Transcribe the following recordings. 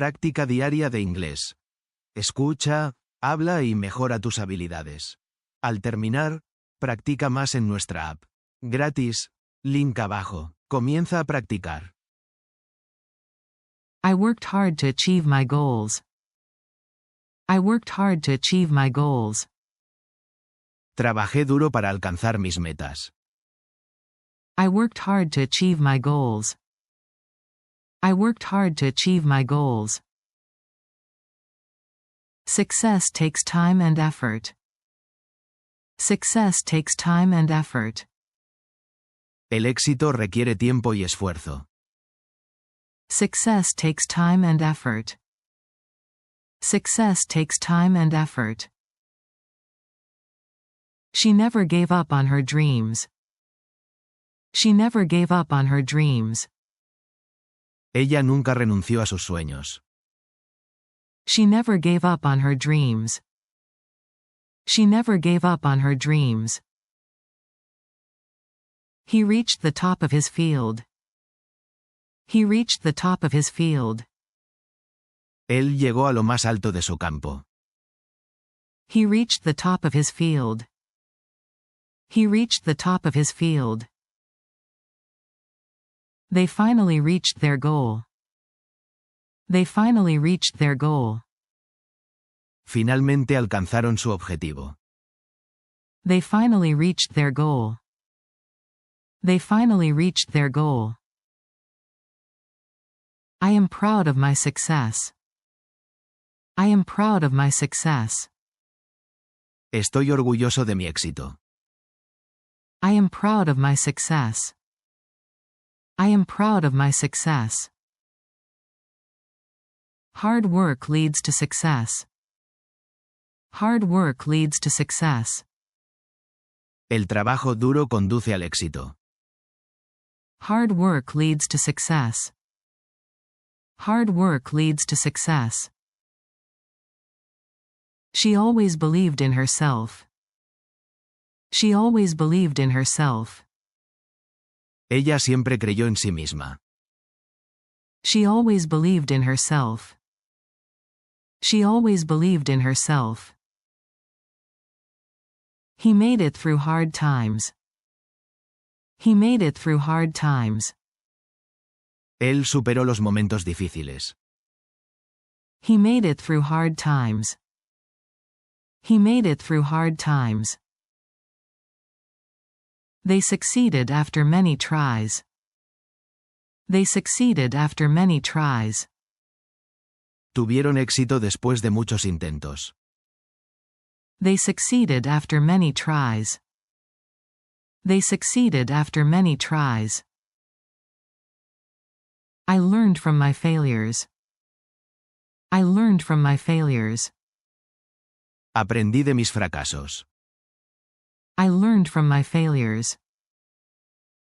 Práctica diaria de inglés. Escucha, habla y mejora tus habilidades. Al terminar, practica más en nuestra app. Gratis. Link abajo. Comienza a practicar. I worked hard to achieve my goals. I worked hard to achieve my goals. Trabajé duro para alcanzar mis metas. I worked hard to achieve my goals. I worked hard to achieve my goals. Success takes time and effort. Success takes time and effort. El éxito requiere tiempo y esfuerzo. Success takes time and effort. Success takes time and effort. She never gave up on her dreams. She never gave up on her dreams. Ella nunca renunció a sus sueños. She never gave up on her dreams. She never gave up on her dreams. He reached the top of his field. He reached the top of his field. Él llegó a lo más alto de su campo. He reached the top of his field. He reached the top of his field. They finally reached their goal. They finally reached their goal. Finalmente alcanzaron su objetivo. They finally reached their goal. They finally reached their goal. I am proud of my success. I am proud of my success. Estoy orgulloso de mi éxito. I am proud of my success. I am proud of my success. Hard work leads to success. Hard work leads to success. El trabajo duro conduce al éxito. Hard work leads to success. Hard work leads to success. She always believed in herself. She always believed in herself. Ella siempre creyó en sí misma. She always believed in herself. She always believed in herself. He made it through hard times. He made it through hard times. Él superó los momentos difíciles. He made it through hard times. He made it through hard times. They succeeded after many tries. They succeeded after many tries. Tuvieron éxito después de muchos intentos. They succeeded after many tries. They succeeded after many tries. I learned from my failures. I learned from my failures. Aprendí de mis fracasos. I learned from my failures.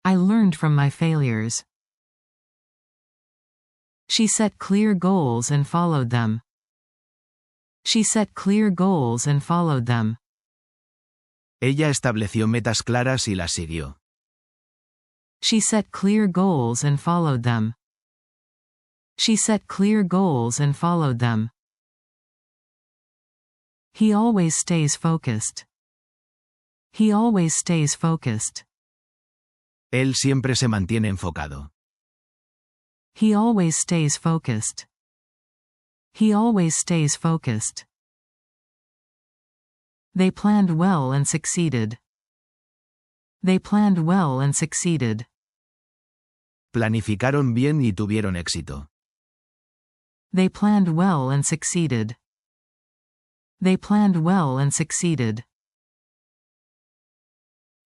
I learned from my failures. She set clear goals and followed them. She set clear goals and followed them. Ella estableció metas claras y las siguió. She set clear goals and followed them. She set clear goals and followed them. He always stays focused. He always stays focused. Él siempre se mantiene enfocado. He always stays focused. He always stays focused. They planned well and succeeded. They planned well and succeeded. Planificaron bien y tuvieron éxito. They planned well and succeeded. They planned well and succeeded.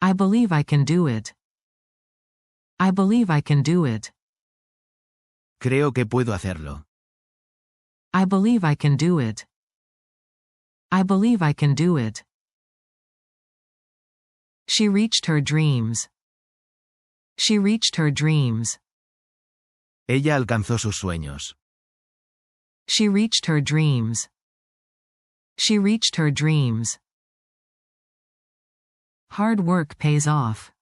I believe I can do it. I believe I can do it. Creo que puedo hacerlo. I believe I can do it. I believe I can do it. She reached her dreams. She reached her dreams. Ella alcanzó sus sueños. She reached her dreams. She reached her dreams. Hard work pays off.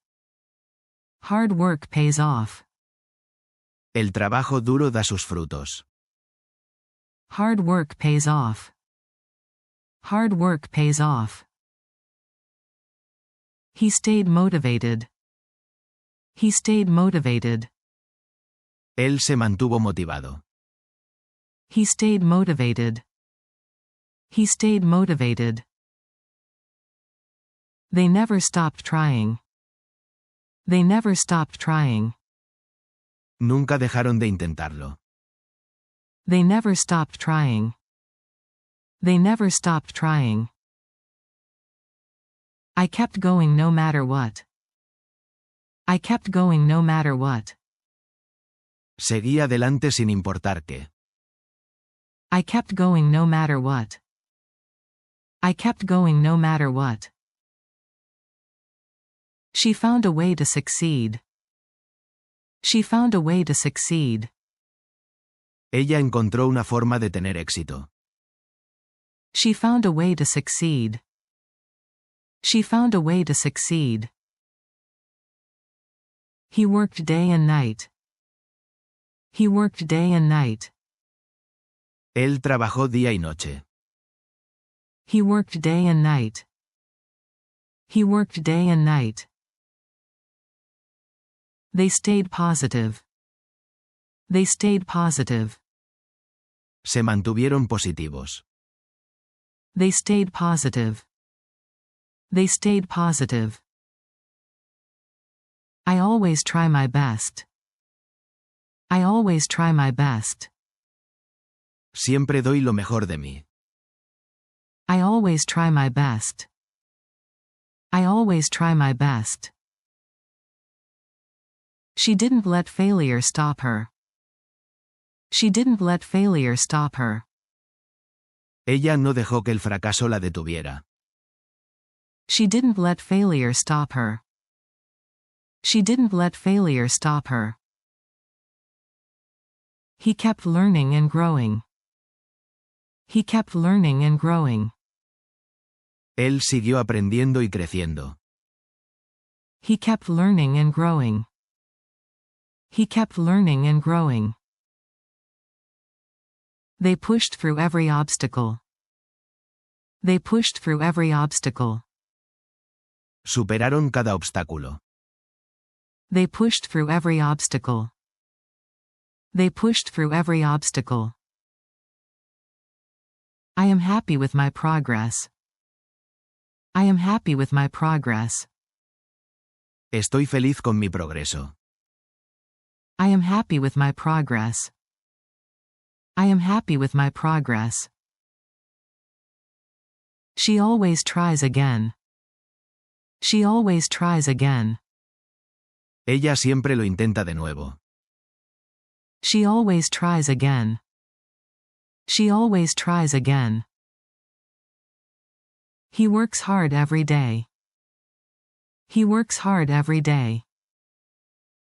Hard work pays off. El trabajo duro da sus frutos. Hard work pays off. Hard work pays off. He stayed motivated. He stayed motivated. Él se mantuvo motivado. He stayed motivated. He stayed motivated. They never stopped trying. They never stopped trying. Nunca dejaron de intentarlo. They never stopped trying. They never stopped trying. I kept going no matter what. I kept going no matter what. Seguí adelante sin importar qué. I kept going no matter what. I kept going no matter what. She found a way to succeed. She found a way to succeed. Ella encontró una forma de tener éxito. She found a way to succeed. She found a way to succeed. He worked day and night. He worked day and night. Él trabajó día y noche. He worked day and night. He worked day and night. They stayed positive. They stayed positive. Se mantuvieron positivos. They stayed positive. They stayed positive. I always try my best. I always try my best. Siempre doy lo mejor de mí. I always try my best. I always try my best. She didn't let failure stop her. She didn't let failure stop her. Ella no dejó que el fracaso la detuviera. She didn't let failure stop her. She didn't let failure stop her. He kept learning and growing. He kept learning and growing. Él siguió aprendiendo y creciendo. He kept learning and growing. He kept learning and growing. They pushed through every obstacle. They pushed through every obstacle. Superaron cada obstáculo. They pushed through every obstacle. They pushed through every obstacle. I am happy with my progress. I am happy with my progress. Estoy feliz con mi progreso. I am happy with my progress. I am happy with my progress. She always tries again. She always tries again. Ella siempre lo intenta de nuevo. She always tries again. She always tries again. He works hard every day. He works hard every day.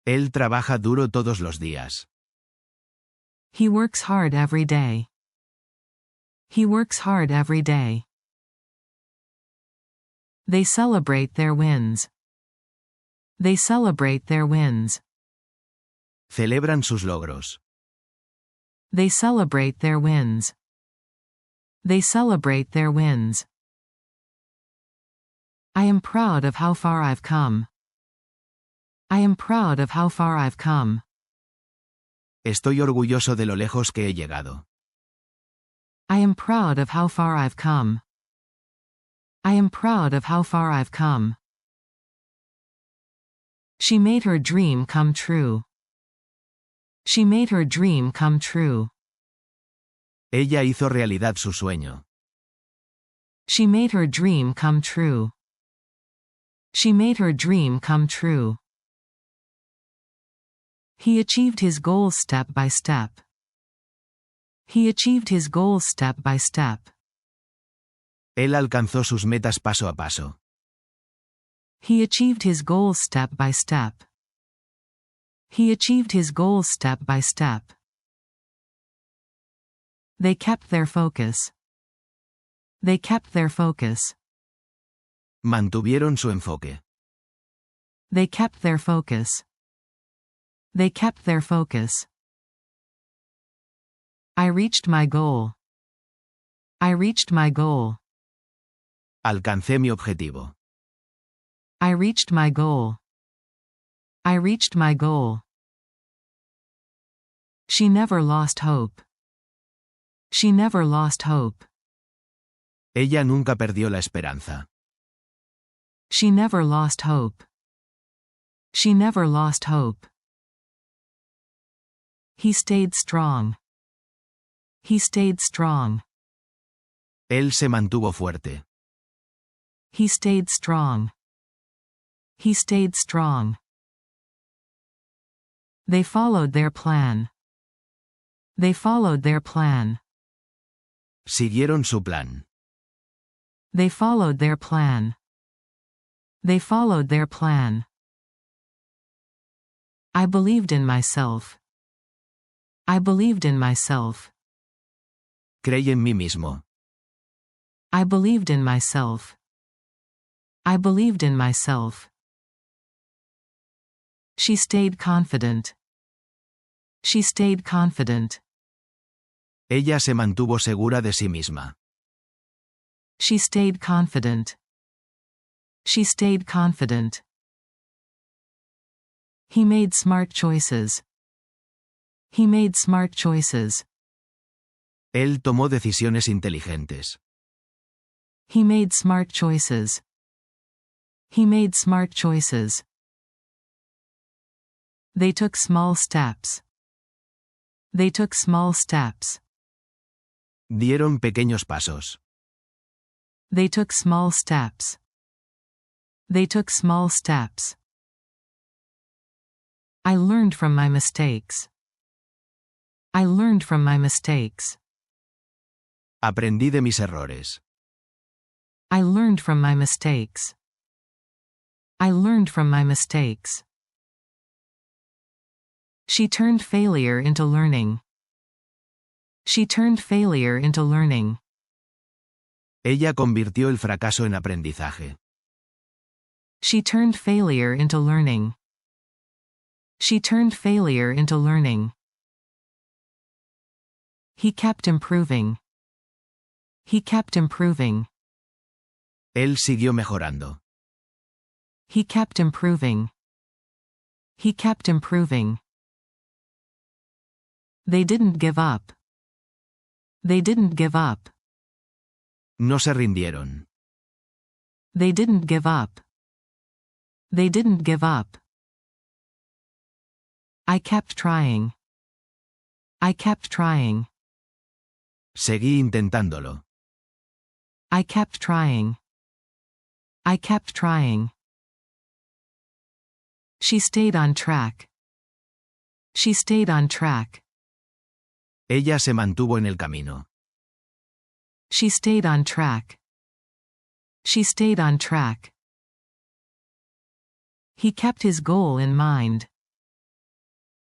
Él trabaja duro todos los días. He works hard every day. He works hard every day. They celebrate their wins. They celebrate their wins. Celebran sus logros. They celebrate their wins. They celebrate their wins. I am proud of how far I've come. I am proud of how far I've come. Estoy orgulloso de lo lejos que he llegado. I am proud of how far I've come. I am proud of how far I've come. She made her dream come true. She made her dream come true. Ella hizo realidad su sueño. She made her dream come true. She made her dream come true. He achieved his goals step by step. He achieved his goals step by step. Él alcanzó sus metas paso a paso. He achieved his goals step by step. He achieved his goals step by step. They kept their focus. They kept their focus. Mantuvieron su enfoque. They kept their focus. They kept their focus. I reached my goal. I reached my goal. Alcancé mi objetivo. I reached my goal. I reached my goal. She never lost hope. She never lost hope. Ella nunca perdió la esperanza. She never lost hope. She never lost hope. He stayed strong. He stayed strong. Él se mantuvo fuerte. He stayed strong. He stayed strong. They followed their plan. They followed their plan. Siguieron su plan. They followed their plan. They followed their plan. I believed in myself. I believed in myself. Creí en mí mismo. I believed in myself. I believed in myself. She stayed confident. She stayed confident. Ella se mantuvo segura de sí misma. She stayed confident. She stayed confident. He made smart choices. He made smart choices. Él tomó decisiones inteligentes. He made smart choices. He made smart choices. They took small steps. They took small steps. Dieron pequeños pasos. They took small steps. They took small steps. I learned from my mistakes. I learned from my mistakes. Aprendí de mis errores. I learned from my mistakes. I learned from my mistakes. She turned failure into learning. She turned failure into learning. Ella convirtió el fracaso en aprendizaje. She turned failure into learning. She turned failure into learning. He kept improving. He kept improving. Él siguió mejorando. He kept improving. He kept improving. They didn't give up. They didn't give up. No se rindieron. They didn't give up. They didn't give up. I kept trying. I kept trying. Seguí intentándolo. I kept trying. I kept trying. She stayed on track. She stayed on track. Ella se mantuvo en el camino. She stayed on track. She stayed on track. He kept his goal in mind.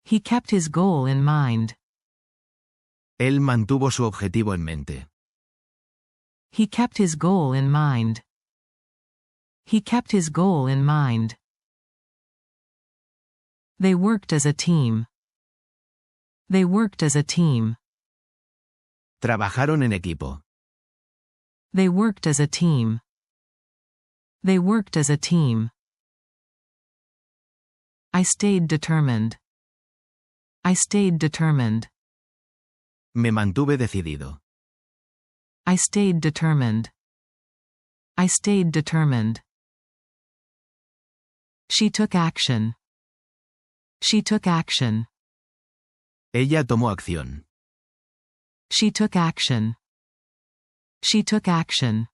He kept his goal in mind. Él mantuvo su objetivo en mente. He kept his goal in mind. He kept his goal in mind. They worked as a team. They worked as a team. Trabajaron en equipo. They worked as a team. They worked as a team. I stayed determined. I stayed determined. Me mantuve decidido. I stayed determined. I stayed determined. She took action. She took action. Ella tomó acción. She took action. She took action.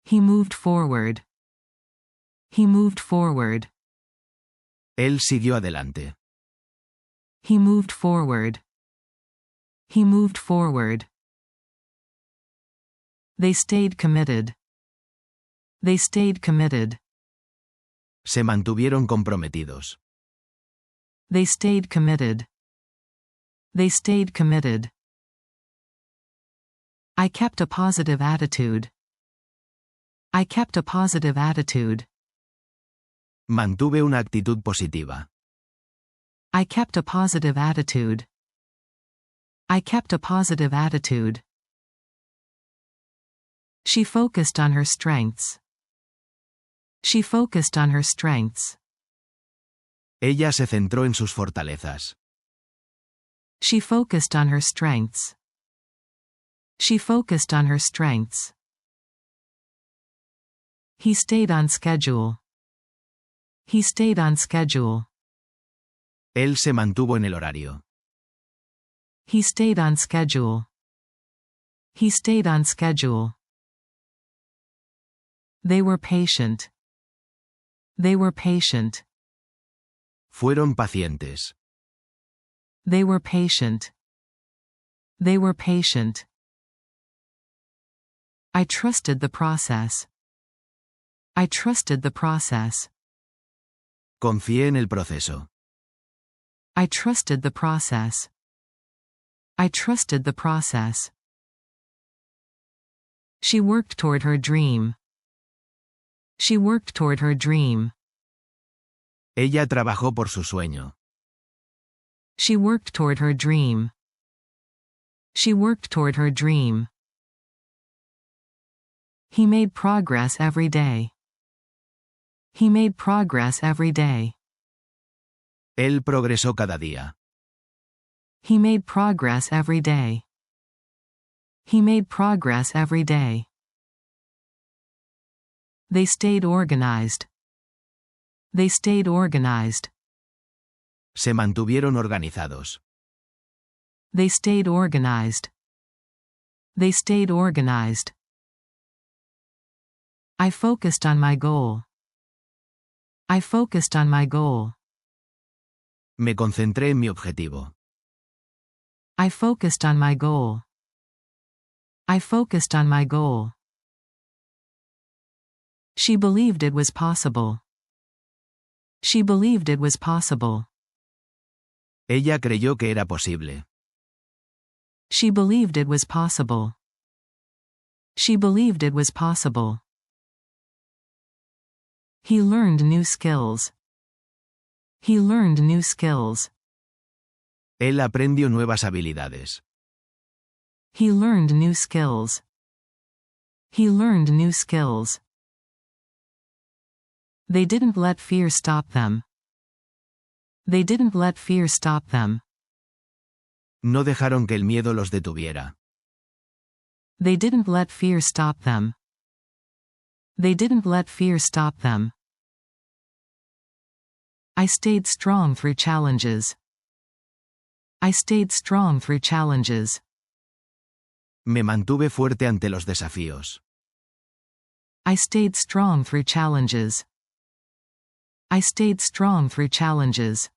He moved forward. He moved forward. Él siguió adelante. He moved forward. He moved forward. They stayed committed. They stayed committed. Se mantuvieron comprometidos. They stayed committed. They stayed committed. I kept a positive attitude. I kept a positive attitude. Mantuve una actitud positiva. I kept a positive attitude. I kept a positive attitude. She focused on her strengths. She focused on her strengths. Ella se centró en sus fortalezas. She focused on her strengths. She focused on her strengths. He stayed on schedule. He stayed on schedule. Él se mantuvo en el horario. He stayed on schedule. He stayed on schedule. They were patient. They were patient. Fueron pacientes. They were patient. They were patient. I trusted the process. I trusted the process. Confié en el proceso. I trusted the process. I trusted the process. She worked toward her dream. She worked toward her dream. Ella trabajó por su sueño. She worked toward her dream. She worked toward her dream. He made progress every day. He made progress every day. Él progresó cada día. He made progress every day. He made progress every day. They stayed organized. They stayed organized. Se mantuvieron organizados. They stayed organized. They stayed organized. I focused on my goal. I focused on my goal. Me concentré en mi objetivo. I focused on my goal. I focused on my goal. She believed it was possible. She believed it was possible. Ella creyó que era posible. She believed it was possible. She believed it was possible. He learned new skills. He learned new skills. Él aprendió nuevas habilidades. He learned new skills. He learned new skills. They didn't let fear stop them. They didn't let fear stop them. No dejaron que el miedo los detuviera. They didn't let fear stop them. They didn't let fear stop them. I stayed strong through challenges. I stayed strong through challenges. Me mantuve fuerte ante los desafíos. I stayed strong through challenges. I stayed strong through challenges.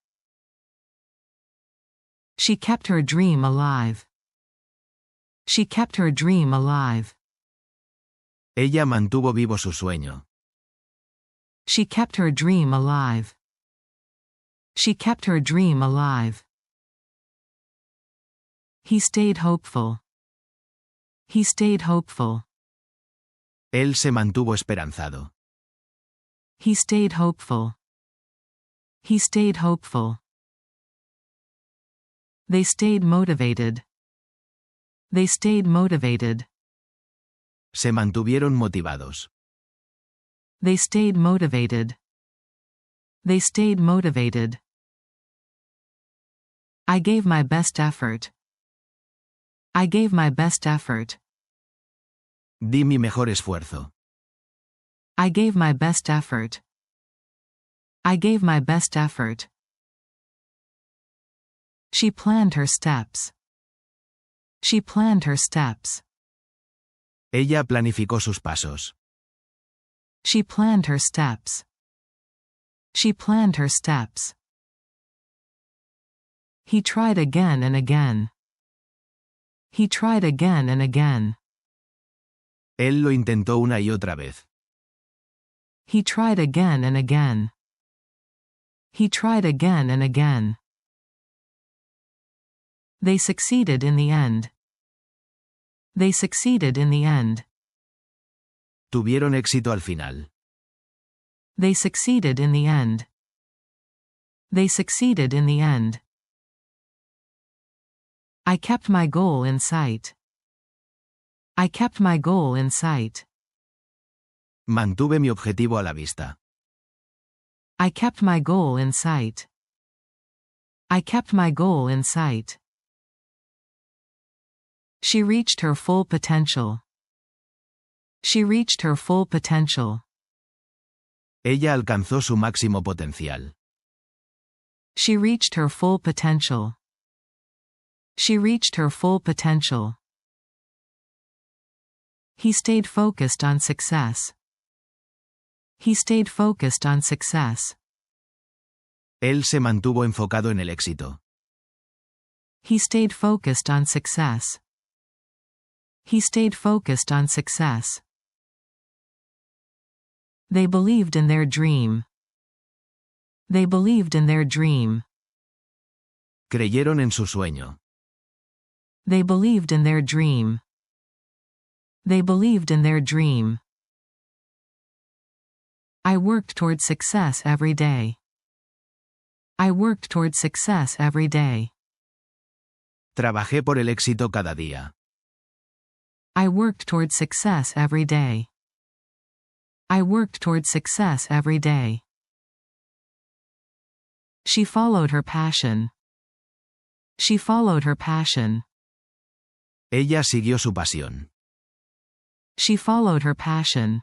She kept her dream alive. She kept her dream alive. Ella mantuvo vivo su sueño. She kept her dream alive. She kept her dream alive. He stayed hopeful. He stayed hopeful. Él se mantuvo esperanzado. He stayed hopeful. He stayed hopeful. They stayed motivated. They stayed motivated. Se mantuvieron motivados. They stayed motivated. They stayed motivated. I gave my best effort. I gave my best effort. Di mi mejor esfuerzo. I gave my best effort. I gave my best effort. She planned her steps. She planned her steps. Ella planificó sus pasos. She planned her steps. She planned her steps. He tried again and again. He tried again and again. Él lo intentó una y otra vez. He tried again and again. He tried again and again. They succeeded in the end. They succeeded in the end. Tuvieron éxito al final. They succeeded in the end. They succeeded in the end. I kept my goal in sight. I kept my goal in sight. Mantuve mi objetivo a la vista. I kept my goal in sight. I kept my goal in sight. She reached her full potential. She reached her full potential. Ella alcanzó su máximo potencial. She reached her full potential. She reached her full potential. He stayed focused on success. He stayed focused on success. Él se mantuvo enfocado en el éxito. He stayed focused on success. He stayed focused on success. They believed in their dream. They believed in their dream. Creyeron en su sueño. They believed in their dream. They believed in their dream. I worked toward success every day. I worked toward success every day. Trabajé por el éxito cada día. I worked toward success every day. I worked toward success every day. She followed her passion. She followed her passion. Ella siguió su pasión. She followed her passion.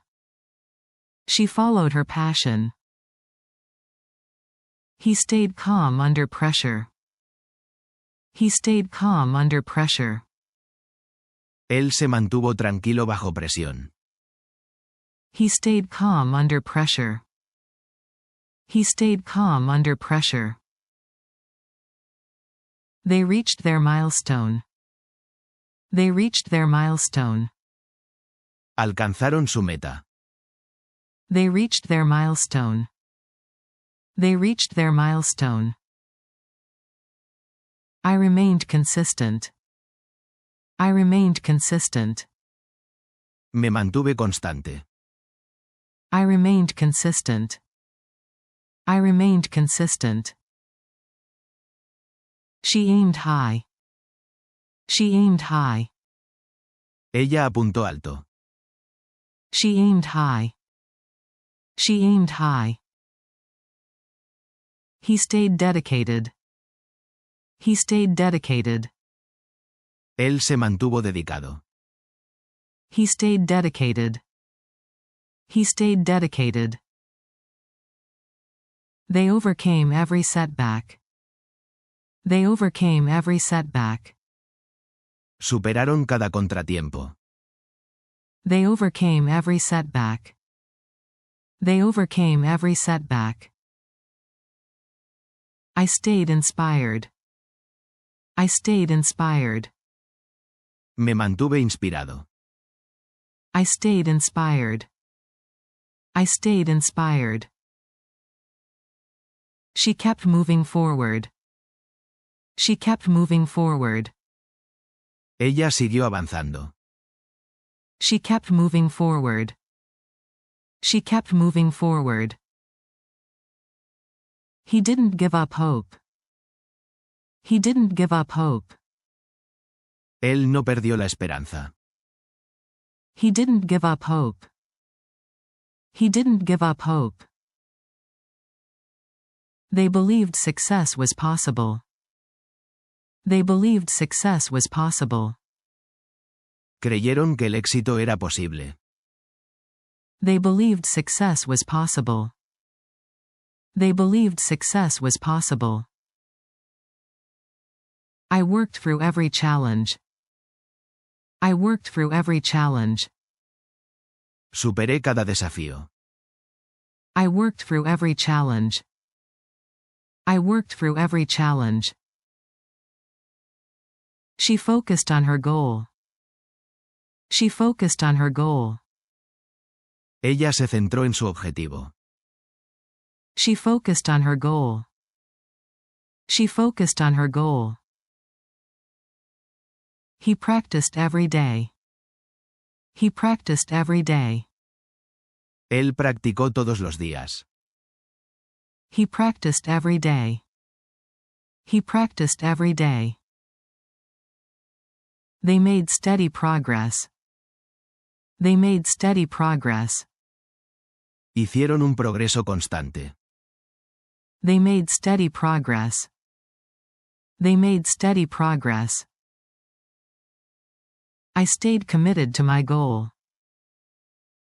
She followed her passion. He stayed calm under pressure. He stayed calm under pressure. Él se mantuvo tranquilo bajo presión. He stayed calm under pressure. He stayed calm under pressure. They reached their milestone. They reached their milestone. Alcanzaron su meta. They reached their milestone. They reached their milestone. I remained consistent. I remained consistent. Me mantuve constante. I remained consistent. I remained consistent. She aimed high. She aimed high. Ella apuntó alto. She aimed high. She aimed high. He stayed dedicated. He stayed dedicated. Él se mantuvo dedicado. He stayed dedicated. He stayed dedicated. They overcame every setback. They overcame every setback. Superaron cada contratiempo. They overcame every setback. They overcame every setback. I stayed inspired. I stayed inspired. Me mantuve inspirado. I stayed inspired. I stayed inspired. She kept moving forward. She kept moving forward. Ella siguió avanzando. She kept moving forward. She kept moving forward. He didn't give up hope. He didn't give up hope. Él no perdió la esperanza. He didn't give up hope. He didn't give up hope. They believed success was possible. They believed success was possible. Creyeron que el éxito era posible. They believed success was possible. They believed success was possible. I worked through every challenge. I worked through every challenge. Superé cada desafío. I worked through every challenge. I worked through every challenge. She focused on her goal. She focused on her goal. Ella se centró en su objetivo. She focused on her goal. She focused on her goal. He practiced every day. He practiced every day. Él practicó todos los días. He practiced every day. He practiced every day. They made steady progress. They made steady progress. Hicieron un progreso constante. They made steady progress. They made steady progress. I stayed committed to my goal.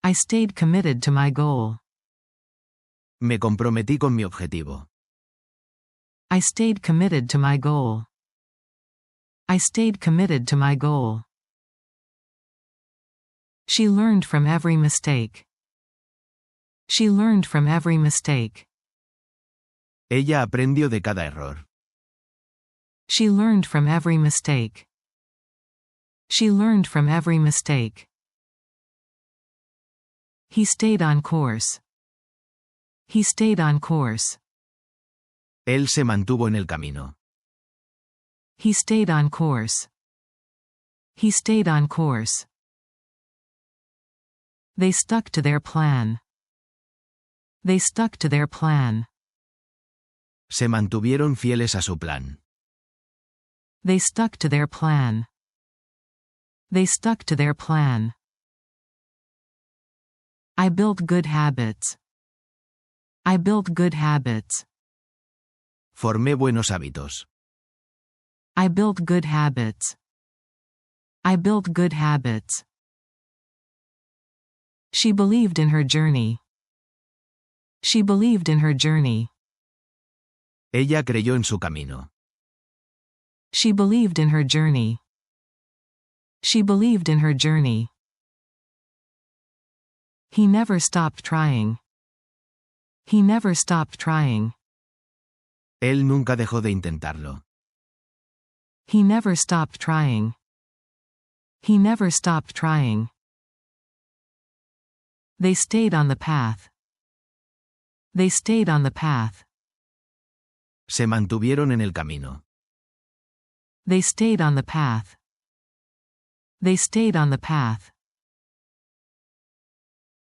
I stayed committed to my goal. Me comprometí con mi objetivo. I stayed committed to my goal. I stayed committed to my goal. She learned from every mistake. She learned from every mistake. Ella aprendió de cada error. She learned from every mistake. She learned from every mistake. He stayed on course. He stayed on course. Él se mantuvo en el camino. He stayed on course. He stayed on course. They stuck to their plan. They stuck to their plan. Se mantuvieron fieles a su plan. They stuck to their plan. They stuck to their plan. I built good habits. I built good habits. Formé buenos hábitos. I built good habits. I built good habits. She believed in her journey. She believed in her journey. Ella creyó en su camino. She believed in her journey. She believed in her journey. He never stopped trying. He never stopped trying. Él nunca dejó de intentarlo. He never stopped trying. He never stopped trying. They stayed on the path. They stayed on the path. Se mantuvieron en el camino. They stayed on the path. They stayed on the path.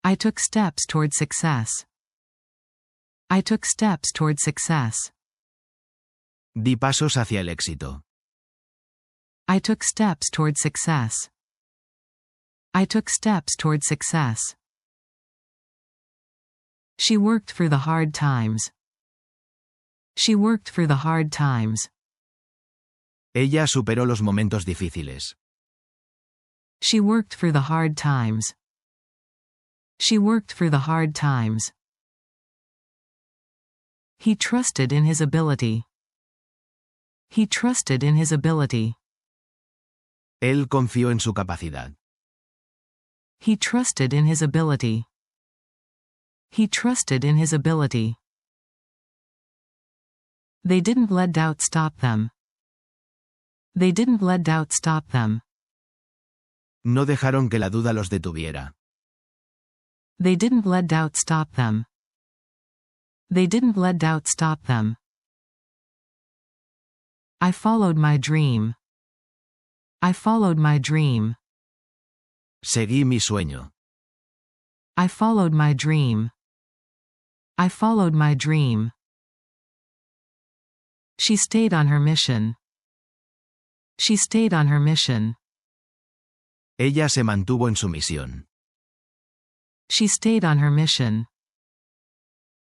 I took steps toward success. I took steps toward success. Di pasos hacia el éxito. I took steps toward success. I took steps toward success. She worked through the hard times. She worked through the hard times. Ella superó los momentos difíciles. She worked through the hard times. She worked through the hard times. He trusted in his ability. He trusted in his ability. Él confió en su capacidad. He trusted in his ability. He trusted in his ability. They didn't let doubt stop them. They didn't let doubt stop them. No dejaron que la duda los detuviera. They didn't let doubt stop them. They didn't let doubt stop them. I followed my dream. I followed my dream. Seguí mi sueño. I followed my dream. I followed my dream. She stayed on her mission. She stayed on her mission. Ella se mantuvo en su misión. She stayed on her mission.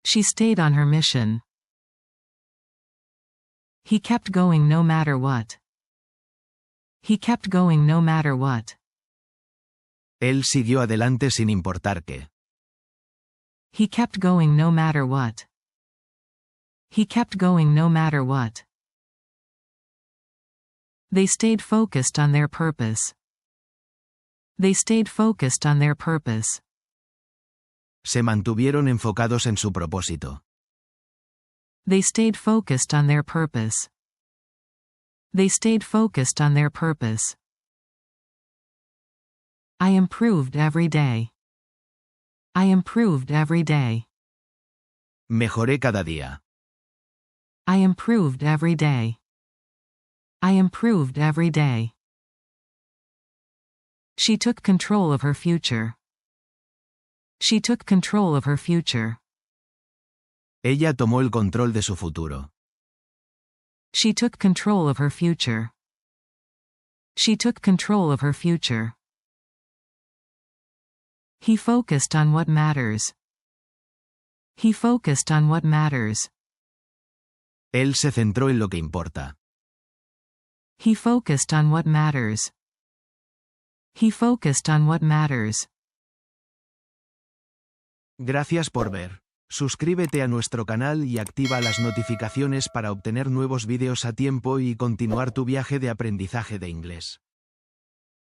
She stayed on her mission. He kept going no matter what. He kept going no matter what. Él siguió adelante sin importar qué. He kept going no matter what. He kept going no matter what. They stayed focused on their purpose. They stayed focused on their purpose. Se mantuvieron enfocados en su propósito. They stayed focused on their purpose. They stayed focused on their purpose. I improved every day. I improved every day. Mejoré cada día. I improved every day. I improved every day. She took control of her future. She took control of her future. Ella tomó el control de su futuro. She took control of her future. She took control of her future. He focused on what matters. He focused on what matters. Él se centró en lo que importa. He focused on what matters. He focused on what matters. Gracias por ver. Suscríbete a nuestro canal y activa las notificaciones para obtener nuevos vídeos a tiempo y continuar tu viaje de aprendizaje de inglés.